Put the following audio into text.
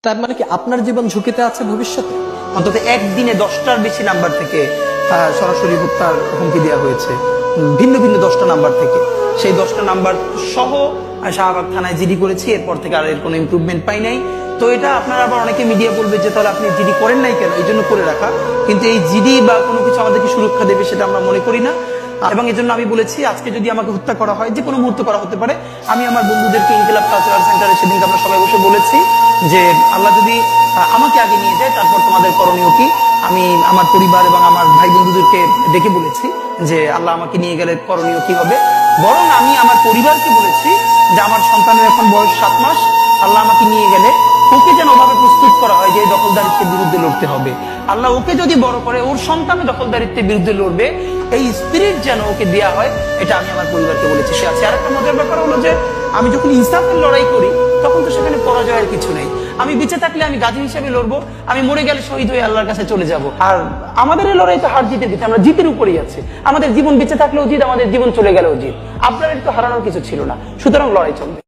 তার মানে কি আপনার জীবন ঝুঁকিতে আছে ভবিষ্যতে? অন্তত একদিনে 10টার বেশি নাম্বার থেকে সরাসরি হত্যার হুমকি দেওয়া হয়েছে, ভিন্ন ভিন্ন 10টা নাম্বার থেকে। সেই 10টা নাম্বার সহ শাহবাগ থানায় জিডি করেছি, এরপর থেকে আর এর কোনো ইমপ্রুভমেন্ট পাই নাই। তো এটা আপনারা আবার অনেকে মিডিয়া বলবে যে তাহলে আপনি জিডি করেন নাই কেন, এই জন্য করে রাখা। কিন্তু এই জিডি বা কোনো কিছু আমাদেরকে সুরক্ষা দেবে সেটা আমরা মনে করি না। এবং এই জন্য আমি বলেছি আজকে যদি আমাকে হত্যা করা হয়, যে কোনো মুহূর্তে করা হতে পারে। আমি আমার বন্ধুদেরকে ইনকিলাব কালচারাল সেন্টারে সেদিনকে আমরা সবাই বসে বলেছি যে আল্লাহ যদি আমাকে আগে নিয়ে যায় তারপর তোমাদের করণীয় কি। আমি আমার পরিবার এবং আমার ভাই বন্ধুদেরকে ডেকে বলেছি যে আল্লাহ আমাকে নিয়ে গেলে করণীয় কি হবে। বরং আমি আমার পরিবারকে বলেছি যে আমার সন্তানের এখন বয়স 7 মাস, আল্লাহ আমাকে নিয়ে গেলে ওকে যেন ওভাবে প্রস্তুত করা হয় যে দখলদারিত্বের বিরুদ্ধে লড়তে হবে। আল্লাহ ওকে যদি বড় করে ওর সন্তান দখলদারিত্বের বিরুদ্ধে লড়বে, এই স্পিরিট যেন ওকে দেওয়া হয়, এটা আমি আমার পরিবারকে বলেছি। সে আছে। আর একটা মজার ব্যাপার হলো যে আমি যখন ইনসাফের লড়াই করি তখন তো সেখানে পরাজয়ের কিছু নেই। আমি বেঁচে থাকলে আমি গাজী হিসেবে লড়বো, আমি মরে গেলে শহীদ হয়ে আল্লাহর কাছে চলে যাব। আর আমাদের এই লড়াই তো হার জিতের ভিতরে, আমরা জিতের উপরেই আছে। আমাদের জীবন বেঁচে থাকলেও জিত, আমাদের জীবন চলে গেলেও জিত। আপনার তো হারানোর কিছু ছিল না, সুতরাং লড়াই চলবে।